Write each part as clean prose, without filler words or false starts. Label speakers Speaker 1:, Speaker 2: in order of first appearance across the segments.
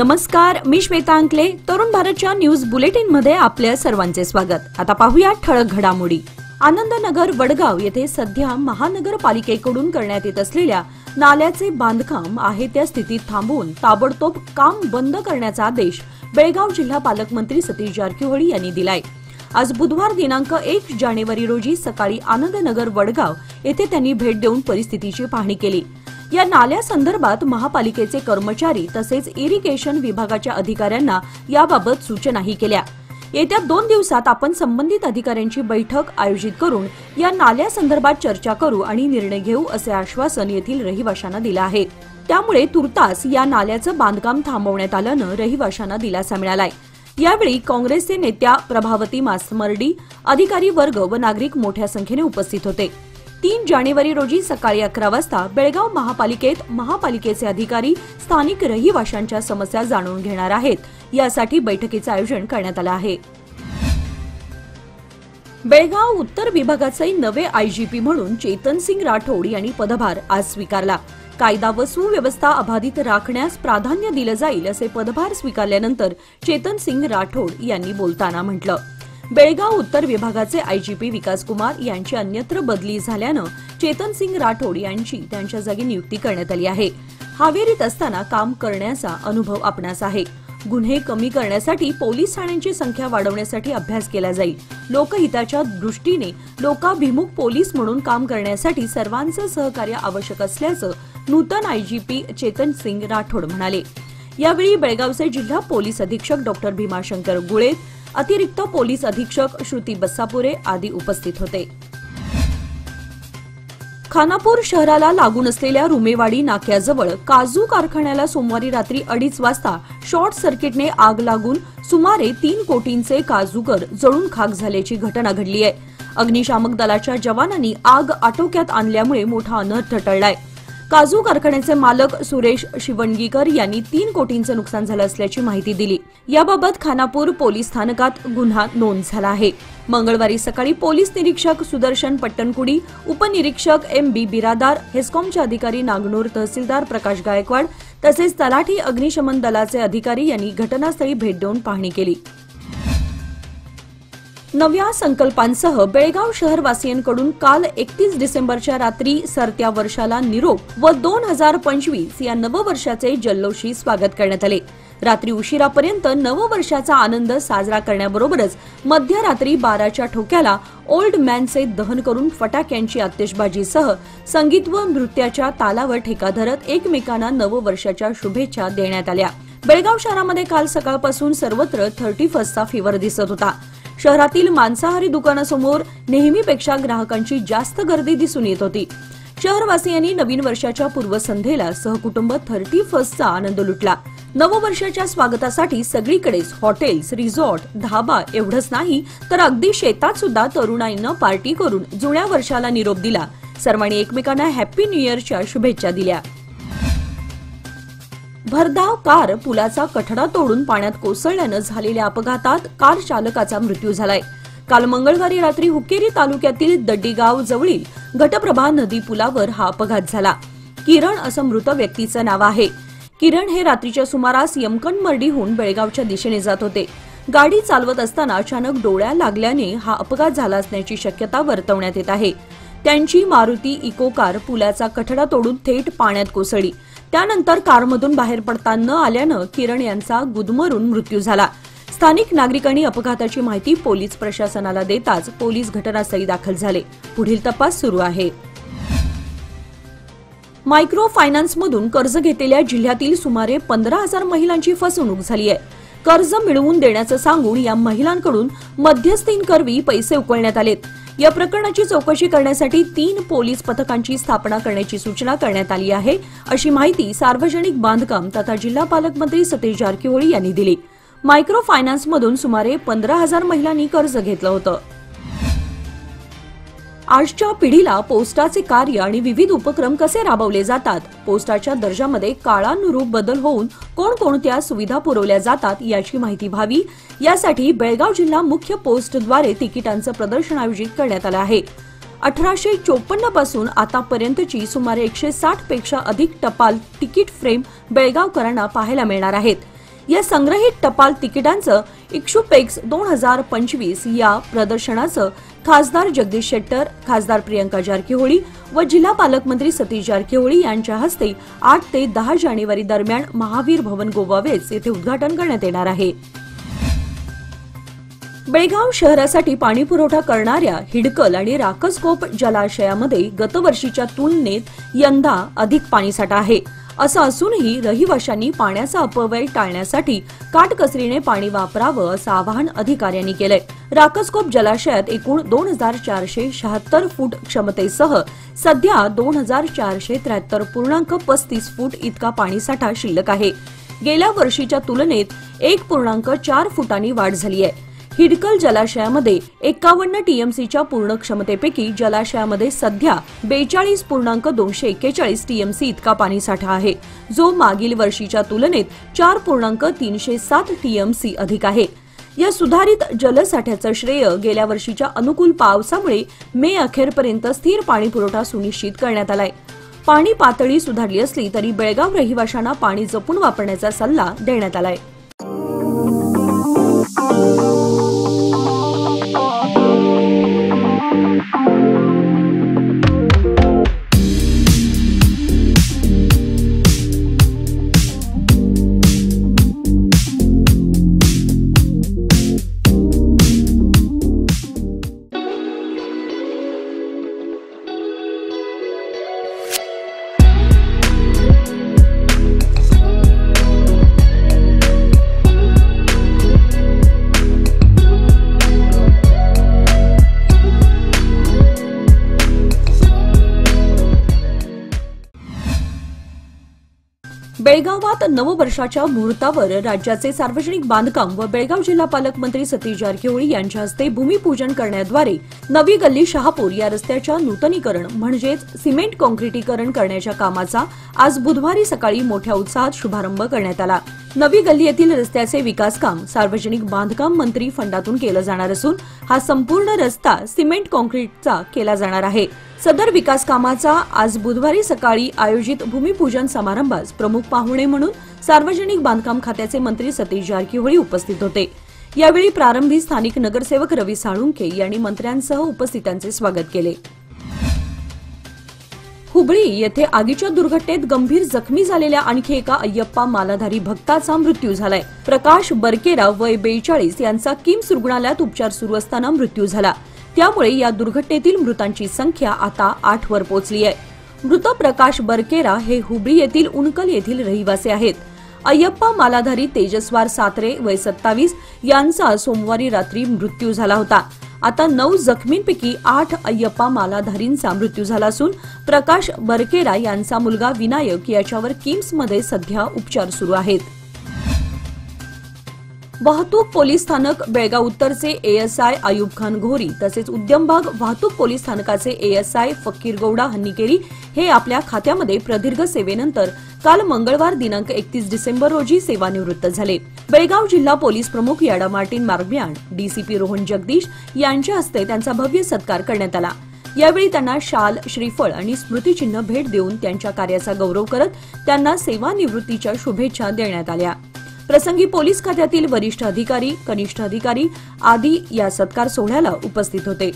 Speaker 1: नमस्कार, मी श्वेता अंकले. तरुण भारतच्या न्यूज बुलेटिन मध्ये आपल्या सर्वांचे स्वागत. आता पाहूया ठळक घडामोडी. आनंदनगर वडगाव येथे सध्या महानगरपालिकेकडून करण्यात येत असलेल्या नाल्याचे बांधकाम आहे त्या स्थितीत थांबवून ताबडतोब काम बंद करण्याचा आदेश बेळगाव जिल्हा पालकमंत्री सतीश जारकीहोळी यांनी दिलाय. आज बुधवार दिनांक 1 जानेवारी रोजी सकाळी आनंदनगर वडगाव येथे त्यांनी भेट देऊन परिस्थितीची पाहणी केली. या नाल्यासंदर्भात महापालिकेचे कर्मचारी तसेच इरिगेशन विभागाच्या अधिकाऱ्यांना याबाबत सूचनाही केल्या. येत्या 2 दिवसात आपण संबंधित अधिकाऱ्यांची बैठक आयोजित करून या नाल्यासंदर्भात चर्चा करू आणि निर्णय घेऊ असे आश्वासन येथील रहिवाशांना दिलं आहे. त्यामुळे तुर्तास या नाल्याचं बांधकाम थांबवण्यात आल्यानं रहिवाशांना दिलासा मिळालाय. यावेळी काँग्रेसचे नेत्या प्रभावती मासमर्डी, अधिकारी वर्ग व नागरिक मोठ्या संख्येने उपस्थित होते. 3 जानेवारी रोजी सकाळी 11 वाजता बेळगाव महापालिकेत महापालिकेचे अधिकारी स्थानिक रहिवाशांच्या समस्या जाणून घेणार आहेत. यासाठी बैठकीचे आयोजन करण्यात आले आहे. बेळगाव उत्तर विभागाचे नवे आयजीपी म्हणून चेतन सिंग राठोड यांनी पदभार आज स्वीकारला. कायदा व सुव्यवस्था अबाधित राखण्यास प्राधान्य दिले जाईल असे पदभार स्वीकारल्यानंतर चेतन सिंग राठोड यांनी बोलताना म्हटलं. बेळगाव उत्तर विभागाचे आयजीपी विकास कुमार यांची अन्यत्र बदली झाल्यानं चेतन सिंग राठोड यांची त्यांच्या जागी नियुक्ती करण्यात आली आहे. हावेरीत असताना काम करण्याचा अनुभव आपणास आहे. गुन्हे कमी करण्यासाठी पोलीस ठाण्यांची संख्या वाढवण्यासाठी अभ्यास केला जाईल. लोकहिताच्या दृष्टीने लोकाभिमुख पोलीस म्हणून काम करण्यासाठी सर्वांचं सहकार्य आवश्यक असल्याचं नूतन आयजीपी चेतन सिंग राठोड म्हणाले. यावेळी बेळगावचे जिल्हा पोलीस अधीक्षक डॉ भीमाशंकर गुळे, अतिरिक्त पोलीस अधीक्षक श्रुती बस्सापुरे आदी उपस्थित होते. खानापूर शहराला लागून असलेल्या रुमेवाडी नाक्याजवळ काजू कारखान्याला सोमवारी रात्री 2:30 वाजता शॉर्ट सर्किटने आग लागून सुमारे 3 कोटींचे काजूगर जळून खाक झाल्याची घटना घडली आहे. अग्निशामक दलाच्या जवानांनी आग आटोक्यात आणल्यामुळे मोठा अनर्थ टळलाय. काजू कारखान्याचे मालक सुरेश शिवणगीकर यांनी 3 कोटींचं नुकसान झालं असल्याची माहिती दिली. याबाबत खानापूर पोलीस स्थानकात गुन्हा नोंद झाला आहे. मंगळवारी सकाळी पोलीस निरीक्षक सुदर्शन पट्टणकुडी, उपनिरीक्षक MB बिरादार, हेस्कॉमचे अधिकारी नागनूर, तहसीलदार प्रकाश गायकवाड तसेच तलाठी अग्निशमन दलाचे अधिकारी यांनी घटनास्थळी भेट देऊन पाहणी केली. नव्या संकल्पांसह बेळगाव शहरवासियांकडून काल 31 डिसेंबरच्या रात्री सरत्या वर्षाला निरोप व 2025 या नववर्षाचे जल्लोषी स्वागत करण्यात आले. रात्री उशिरापर्यंत नववर्षाचा आनंद साजरा करण्याबरोबरच मध्यरात्री 12च्या ठोक्याला ओल्ड मॅनचे दहन करून फटाक्यांची आतिषबाजीसह संगीत व नृत्याच्या तालावर ठेका धरत एकमेकांना नववर्षाच्या शुभेच्छा देण्यात आल्या. बेळगाव शहरामध्ये काल सकाळपासून सर्वत्र 31चा फीवर दिसत होता. शहरातील मांसाहारी दुकानासमोर नेहमीपेक्षा ग्राहकांची जास्त गर्दी दिसून येत होती. शहरवासियांनी नवीन वर्षाच्या पूर्वसंध्येला सहकुटुंब 31चा आनंद लुटला. नववर्षाच्या स्वागतासाठी सगळीकडेच हॉटेल्स, रिसॉर्ट, धाबा एवढंच नाही तर अगदी शेतात सुद्धा तरुणाईनं पार्टी करून जुन्या वर्षाला निरोप दिला. सर्वांनी एकमेकांना हॅपी न्यू इयरच्या शुभेच्छा दिल्या. भरधाव कार पुलाचा कठडा तोडून पाण्यात कोसळल्यानं झालेल्या अपघातात कार चालकाचा मृत्यू झालाय. काल मंगळवारी रात्री हुक्केरी तालुक्यातील दड्डीगाव जवळील घटप्रभा नदी पुलावर हा अपघात झाला. किरण असं मृत व्यक्तीचं नाव आहे. किरण हे रात्रीच्या सुमारास यमकनमर्डीहून बेळगावच्या दिशेने जात होते. गाडी चालवत असताना अचानक डोळ्या लागल्याने हा अपघात झाला असण्याची शक्यता वर्तवण्यात येत आहे. त्यांची मारुती इको कार पुलाचा कठडा तोडून थेट पाण्यात कोसळली. त्यानंतर कारमधून बाहेर पडता न आल्यानं किरण यांचा गुदमरून मृत्यू झाला. स्थानिक नागरिकांनी अपघाताची माहिती पोलीस प्रशासनाला देताच पोलीस घटनास्थळी दाखल झाले. पुढील तपास सुरू आहे. मायक्रो फायनान्समधून कर्ज घेतलेल्या जिल्ह्यातील सुमारे 15,000 महिलांची फसवणूक झाली आहे. कर्ज मिळवून देण्याचं सांगून या महिलांकडून मध्यस्थींकरवी पैसे उकळण्यात आलेत. या प्रकरणाची चौकशी करण्यासाठी 3 पोलीस पथकांची स्थापना करण्याची सूचना करण्यात आली आहे, अशी माहिती सार्वजनिक बांधकाम तथा जिल्हा पालकमंत्री सतीश जारकीहोळी यांनी दिली. मायक्रो फायनान्समधून सुमारे 15,000 महिलांनी कर्ज घेतलं होतं. आजच्या पिढीला पोस्टाचे कार्य आणि विविध उपक्रम कसे राबवले जातात, पोस्टाच्या दर्जामध्ये काळानुरूप बदल होऊन कोणकोणत्या सुविधा पुरवल्या जातात याची माहिती व्हावी, यासाठी बेळगाव जिल्हा मुख्य पोस्टद्वारे तिकिटांचं प्रदर्शन आयोजित करण्यात आलं आहे. 1854 पासून आतापर्यंतची सुमारे 160 पेक्षा अधिक टपाल तिकीट फ्रेम बेळगावकरांना पाहायला मिळणार आहेत. या संग्रहित टपाल तिकिटांचं इक्ष्युपेक्स 2025 या प्रदर्शनाचं खासदार जगदीश शेट्टर, खासदार प्रियंका जारकीहोळी व जिल्हा पालकमंत्री सतीश जारकीहोळी यांच्या हस्ते 8 ते 10 जानेवारी दरम्यान महावीर भवन गोवावेस येथे उद्घाटन करण्यात येणार आहे। बेळगाव शहरासाठी पाणी पुरवठा करणाऱ्या हिडकल आणि राकसकोप जलाशयामध्ये गतवर्षीच्या तुलनेत यंदा अधिक पाणीसाठा आहे। असं असूनही रहिवाशांनी पाण्याचा अपव्यय टाळण्यासाठी काटकसरीने पाणी वापरावं असं आवाहन अधिकाऱ्यांनी केलंय। राकसकोप जलाशयात एकूण 2476 फूट क्षमतेसह सध्या 2473.35 फूट इतका पाणीसाठा शिल्लक आहे। गेल्या वर्षीच्या तुलनेत 1.4 फुटांनी वाढ झाली आहे। हिडकल जलाशयामध्ये 51 टीएमसीच्या पूर्ण क्षमतेपैकी जलाशयामध्ये सध्या 42.241 टीएमसी इतका पाणीसाठा आहे, जो मागील वर्षीच्या तुलनेत 4.307 टीएमसी अधिक आहे। या सुधारित जलसाठ्याचं श्रेय गेल्या वर्षीच्या अनुकूल पावसामुळे मे अखेरपर्यंत स्थिर पाणी पुरवठा सुनिश्चित करण्यात आलाय। पाणी पातळी सुधारली असली तरी बेळगाव रहिवाशांना पाणी जपून वापरण्याचा सल्ला देण्यात आलाय। बेळगावात नववर्षाच्या मुहूर्तावर राज्याचे सार्वजनिक बांधकाम व बेळगाव जिल्हा पालकमंत्री सतीश जारकीहोळी यांच्या हस्ते भूमिपूजन करण्याद्वारे नवी गल्ली शहापूर या रस्त्याच्या नूतनीकरण म्हणजेच सिमेंट काँक्रिटीकरण करण्याच्या कामाचा आज बुधवारी सकाळी मोठ्या उत्साहात शुभारंभ करण्यात आला। नवी गल्ली येथील रस्त्याचे विकास काम सार्वजनिक बांधकाम मंत्री फंडातून केलं जाणार असून हा संपूर्ण रस्ता सिमेंट काँक्रीटचा केला जाणार आहे। सदर विकास कामाचा आज बुधवारी सकाळी आयोजित भूमिपूजन समारंभास प्रमुख पाहुणे म्हणून सार्वजनिक बांधकाम खात्याचे मंत्री सतीश जारकीहोळी उपस्थित होते। यावेळी प्रारंभी स्थानिक नगरसेवक रवी साळुंखे यांनी मंत्र्यांसह उपस्थितांचे स्वागत केले। हुबळी येथे आगीच्या दुर्घटनेत गंभीर जखमी झालेल्या आणखी एका अय्यप्पा मालाधारी भक्ताचा मृत्यू झालाय। प्रकाश बरकेरा वय 42 यांचा किम्स रुग्णालयात उपचार सुरू असताना मृत्यू झाला। त्यामुळे या दुर्घटनेतील मृतांची संख्या आता 8 वर पोहोचली आहे। मृत प्रकाश बरकेरा हे हुबळी येथील उनकल येथील रहिवासी आहेत। अय्यप्पा मालाधारी तेजस्वार सात्रे वय 27 यांचा सोमवारी रात्री मृत्यू झाला होता। आता 9 जखमींपैकी 8 अय्यप्पा मालाधारींचा मृत्यू झाला असून प्रकाश बरकेरा यांचा मुलगा विनायक याच्यावर किम्समध्ये सध्या उपचार सुरू आहेत। वाहतूक पोलीस स्थानक बेळगाव उत्तरचे एएसआय आयुब खान घोरी तसेच उद्यमबाग वाहतूक पोलीस स्थानकाचे एएसआय फकीर गौडा हन्नीकेरी हे आपल्या खात्यामध्ये प्रदीर्घ सेवेनंतर काल मंगळवार दिनांक 31 डिसेंबर रोजी सेवानिवृत्त झाले। बेळगाव जिल्हा पोलीस प्रमुख याडा मार्टिन मार्गब्यान, डीसीपी रोहन जगदीश यांच्या हस्ते त्यांचा भव्य सत्कार करण्यात आला। यावेळी त्यांना शाल, श्रीफळ आणि स्मृतिचिन्ह भेट देऊन त्यांच्या कार्याचा गौरव करत त्यांना सेवानिवृत्तीच्या शुभेच्छा देण्यात आल्या। प्रसंगी पोलीस खात्यातील वरिष्ठ अधिकारी, कनिष्ठ अधिकारी आदी या सत्कार सोहळ्याला उपस्थित होते।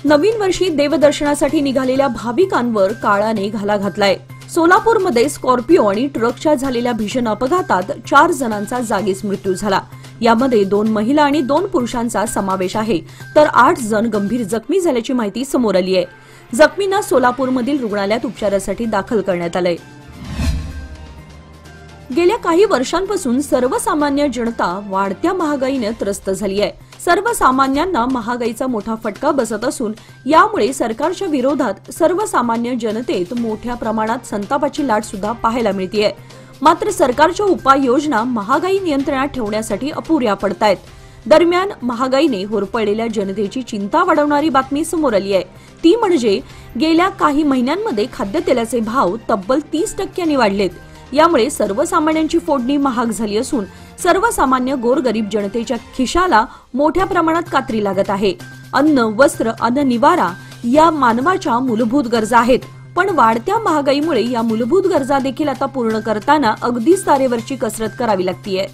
Speaker 1: नवीन वर्षी देवदर्शनासाठी निघालेल्या भाविकांवर काळाने घाला घातलाय। सोलापूरमध्ये स्कॉर्पिओ आणि ट्रकच्या झालेल्या भीषण अपघातात 4 जणांचा जागीच मृत्यू झाला। यामध्ये 2 महिला आणि 2 पुरुषांचा समावेश आहे, तर 8 जण गंभीर जखमी झाल्याची माहिती समोर आली आहे। जखमींना सोलापूरमधील रुग्णालयात उपचारासाठी दाखल करण्यात आलंय। गेल्या काही वर्षांपासून सर्वसामान्य जनता वाढत्या महागाईने त्रस्त झाली आहे। सर्वसामान्यांना महागाईचा मोठा फटका बसत असून यामुळे सरकारच्या विरोधात सर्वसामान्य जनतेत मोठ्या प्रमाणात संतापाची लाट सुद्धा पाहायला मिळतेय। मात्र सरकारच्या उपाययोजना महागाई नियंत्रणात ठेवण्यासाठी अपुऱ्या पडतायत। दरम्यान महागाईने होरपळलेल्या जनतेची चिंता वाढवणारी बातमी समोर आली आहे। ती म्हणजे गेल्या काही महिन्यांमध्ये खाद्यतेलाचे भाव तब्बल 30% वाढलेत। यामुळे सर्वसामान्यांची फोडणी महाग झाली असून सर्वसामान्य गोरगरीब जनतेच्या खिशाला मोठ्या प्रमाणात कात्री लागत आहे। अन्न, वस्त्र आणि निवारा या मानवाच्या मूलभूत गरजा आहेत, पण वाढत्या महागाईमुळे या मूलभूत गरजा देखील आता पूर्ण करताना अगदीच तारेवरची कसरत करावी लागतीये।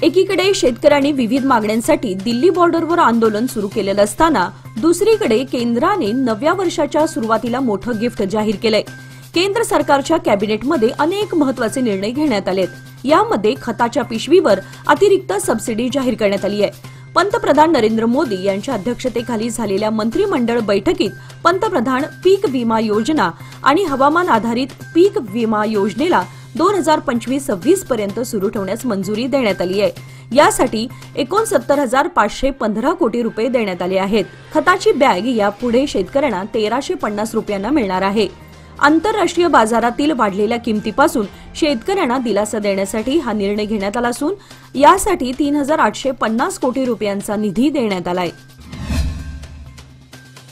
Speaker 1: एकीकडे शेतकऱ्यांनी विविध मागण्यांसाठी दिल्ली बॉर्डरवर आंदोलन सुरू केलेलं असताना दुसरीकडे केंद्राने नव्या वर्षाच्या सुरुवातीला मोठं गिफ्ट जाहीर केलंय। केंद्र सरकारच्या कॅबिनेटमध्ये अनेक महत्त्वाचे निर्णय घेण्यात आलेत। यामध्ये खताच्या पिशवीवर अतिरिक्त सबसिडी जाहीर करण्यात आली आहे। पंतप्रधान नरेंद्र मोदी यांच्या अध्यक्षतेखाली झालेल्या मंत्रिमंडळ बैठकीत पंतप्रधान पीक विमा योजना आणि हवामान आधारित पीक विमा योजनेला 2025-26 पर्यंत सुरू ठेवण्यास मंजुरी देण्यात आली आहे। यासाठी 69,515 कोटी रुपये देण्यात आले आहेत। खताची बॅग यापुढे शेतकऱ्यांना 1,350 रुपयांना मिळणार आहे। आंतरराष्ट्रीय बाजारातील वाढलेल्या किमतीपासून शेतकऱ्यांना दिलासा देण्यासाठी हा निर्णय घेण्यात आला असून यासाठी 3,850 कोटी रुपयांचा निधी देण्यात आलाय।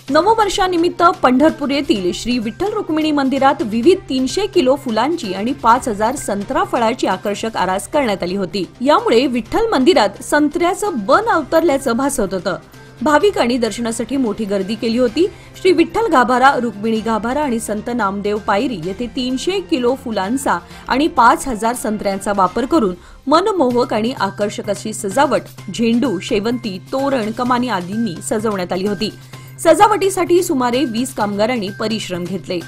Speaker 1: नववर्षानिमित्त पंढरपूर येथील श्री विठ्ठल रुक्मिणी मंदिरात विविध 300 किलो फुलांची आणि 5,000 संत्रा फळाची आकर्षक आरास करण्यात आली होती। यामुळे विठ्ठल मंदिरात संत्र्याचं बन अवतरल्याचं भासत होतं। भाविकांनी दर्शनासाठी मोठी गर्दी केली होती। श्री विठ्ठल गाभारा, रुक्मिणी गाभारा आणि संत नामदेव पायरी येथे 300 किलो फुलांचा आणि 5,000 संत्र्यांचा वापर करून मनमोहक आणि आकर्षक अशी सजावट झेंडू, शेवंती, तोरण, कमानी आदींनी सजवण्यात आली होती। सजावटीसाठी सुमारे 20 कामगारांनी परिश्रम घेतले।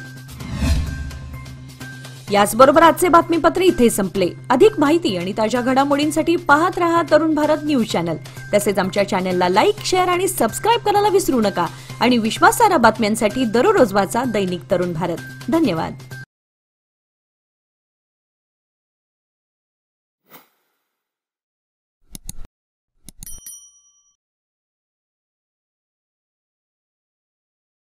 Speaker 1: याचबरोबर आजचे बातमीपत्र इथे संपले। अधिक माहिती आणि ताज्या घडामोडींसाठी पाहत रहा तरुण भारत न्यूज चॅनल। तसेच आमच्या चॅनलला लाईक, शेअर आणि सबस्क्राइब करायला विसरू नका आणि विश्वासार्ह बातम्यांसाठी दररोज वाचा दैनिक तरुण भारत। धन्यवाद।